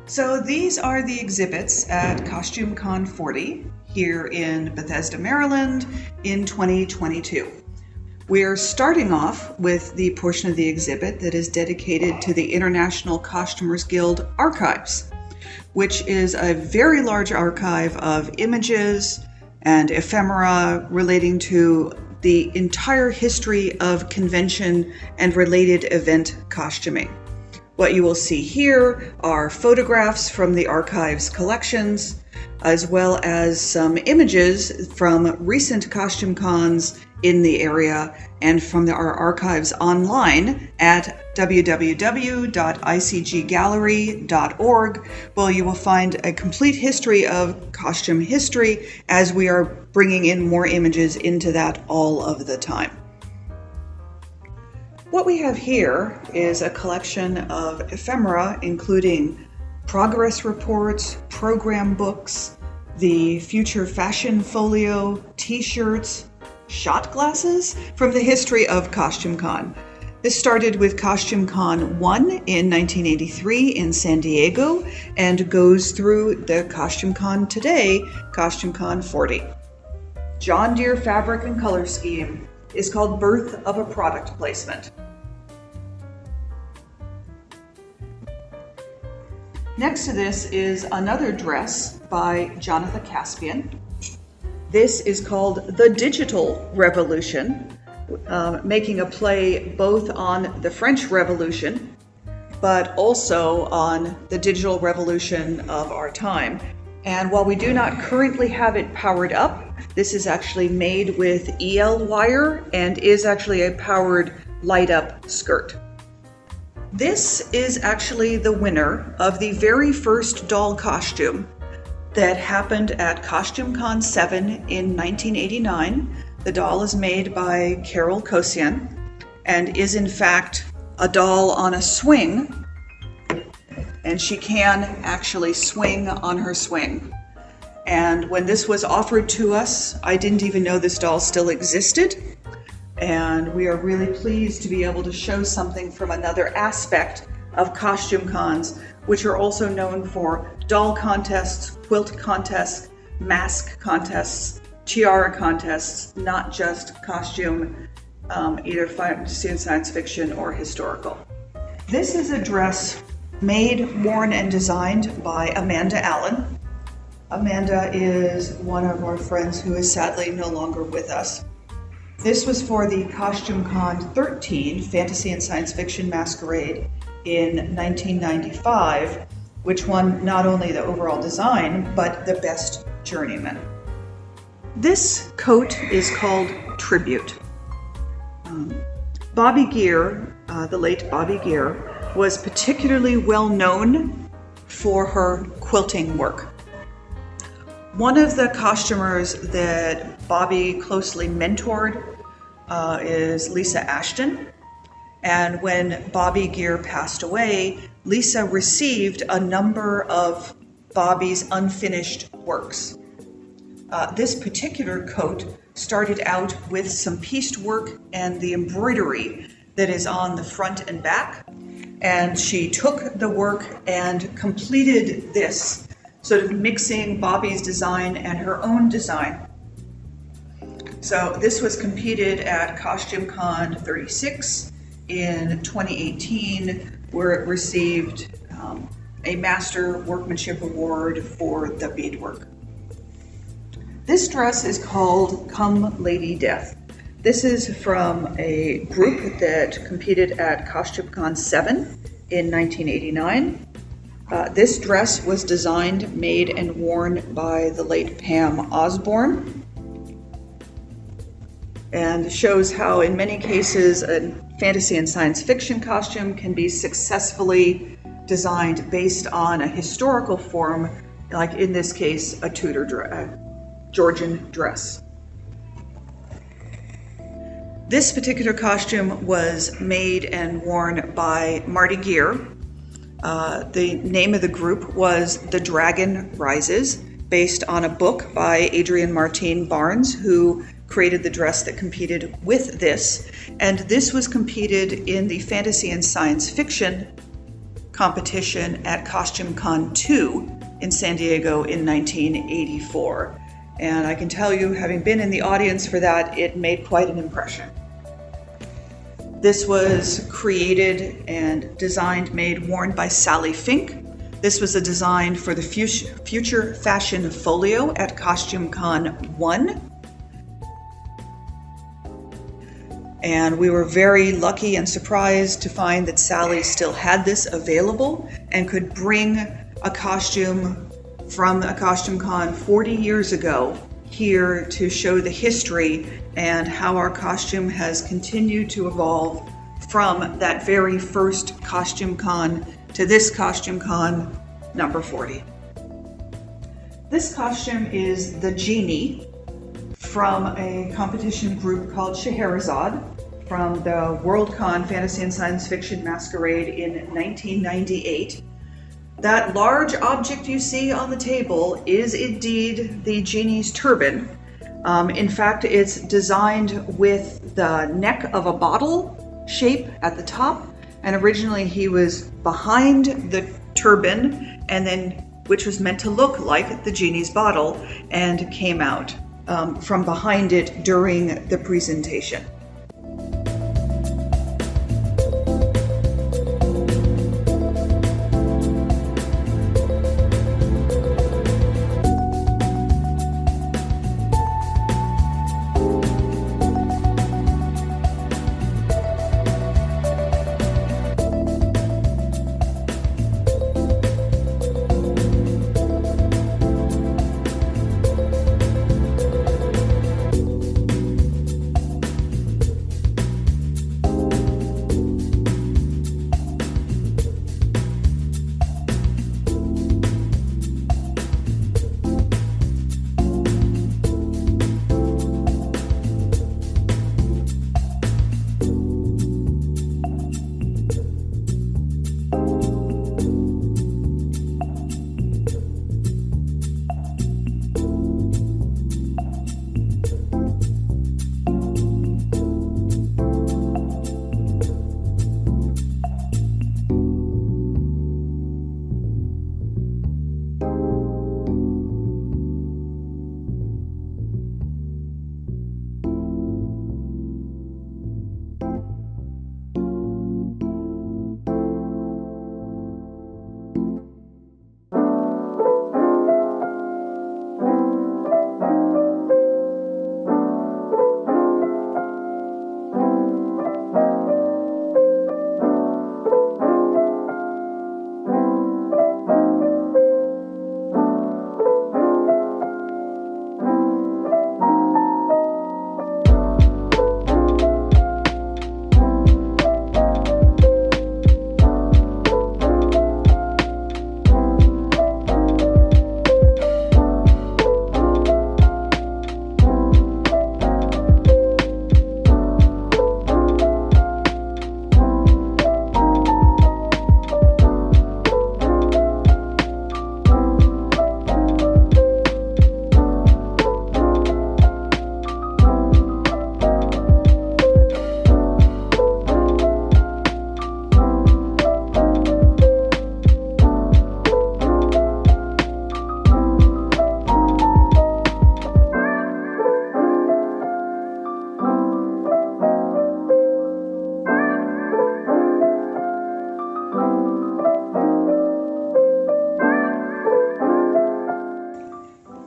So these are the exhibits at CostumeCon 40 here in Bethesda, Maryland in 2022. We're starting off with the portion of the exhibit that is dedicated to the International Costumers Guild Archives, which is a very large archive of images and ephemera relating to the entire history of convention and related event costuming. What you will see here are photographs from the archive's collections, as well as some images from recent costume cons in the area and from our archives online at www.icggallery.org, where you will find a complete history of costume history as we are bringing in more images into that all of the time. What we have here is a collection of ephemera, including progress reports, program books, the future fashion folio, t-shirts, shot glasses from the history of CostumeCon. This started with CostumeCon 1 in 1983 in San Diego and goes through the CostumeCon today, CostumeCon 40. John Deere fabric and color scheme is called Birth of a Product Placement. Next to this is another dress by Jonathan Caspian. This is called The Digital Revolution, making a play both on the French Revolution, but also on the digital revolution of our time. And while we do not currently have it powered up, this is actually made with EL wire and is actually a powered light-up skirt. This is actually the winner of the very first doll costume that happened at CostumeCon 7 in 1989. The doll is made by Carol Kosian and is in fact a doll on a swing, and she can actually swing on her swing. And when this was offered to us, I didn't even know this doll still existed. And we are really pleased to be able to show something from another aspect of costume cons, which are also known for doll contests, quilt contests, mask contests, tiara contests, not just costume, either fantasy and science fiction or historical. This is a dress made, worn, and designed by Amanda Allen. Amanda is one of our friends who is sadly no longer with us. This was for the CostumeCon 13 Fantasy and Science Fiction Masquerade in 1995, which won not only the overall design, but the best journeyman. This coat is called Tribute. Bobby Gear, the late Bobby Gear, was particularly well known for her quilting work. One of the costumers that Bobby closely mentored is Lisa Ashton. And when Bobby Gear passed away, Lisa received a number of Bobby's unfinished works. This particular coat started out with some pieced work and the embroidery that is on the front and back. And she took the work and completed this, sort of mixing Bobby's design and her own design. So this was competed at CostumeCon 36 in 2018, where it received a Master Workmanship Award for the beadwork. This dress is called Come Lady Death. This is from a group that competed at CostumeCon 7 in 1989. This dress was designed, made, and worn by the late Pam Osborne, and shows how in many cases a fantasy and science fiction costume can be successfully designed based on a historical form, like in this case a Tudor Georgian dress. This particular costume was made and worn by Marty Gear. The name of the group was The Dragon Rises, based on a book by Adrienne Martine Barnes, who created the dress that competed with this. And this was competed in the fantasy and science fiction competition at Costume Con 2 in San Diego in 1984. And I can tell you, having been in the audience for that, it made quite an impression. This was created and designed, made, worn by Sally Fink. This was a design for the Future Fashion Folio at Costume Con 1. And we were very lucky and surprised to find that Sally still had this available and could bring a costume from a Costume Con 40 years ago here to show the history and how our costume has continued to evolve from that very first Costume Con to this Costume Con number 40. This costume is the Genie from a competition group called Scheherazade from the Worldcon Fantasy and Science Fiction Masquerade in 1998. That large object you see on the table is indeed the Genies Turbine. In fact, it's designed with the neck of a bottle shape at the top, and originally he was behind the turbine, and then which was meant to look like the Genie's bottle, and came out from behind it during the presentation.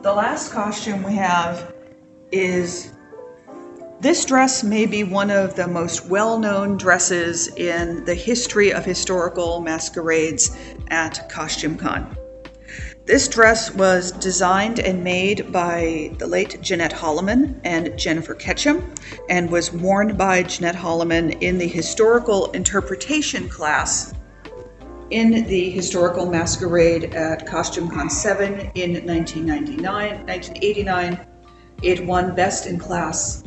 The last costume we have is, this dress may be one of the most well-known dresses in the history of historical masquerades at Costume Con. This dress was designed and made by the late Jeanette Holloman and Jennifer Ketchum, and was worn by Jeanette Holloman in the historical interpretation class in the historical masquerade at Costume Con 7 in 1989. It won Best in Class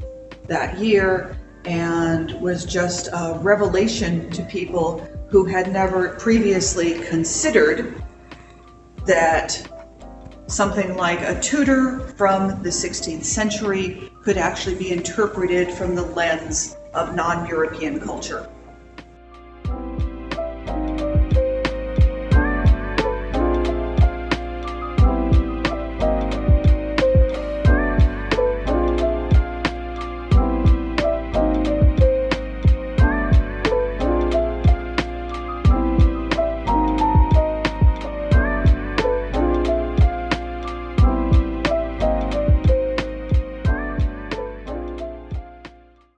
that year and was just a revelation to people who had never previously considered that something like a Tudor from the 16th century could actually be interpreted from the lens of non-European culture.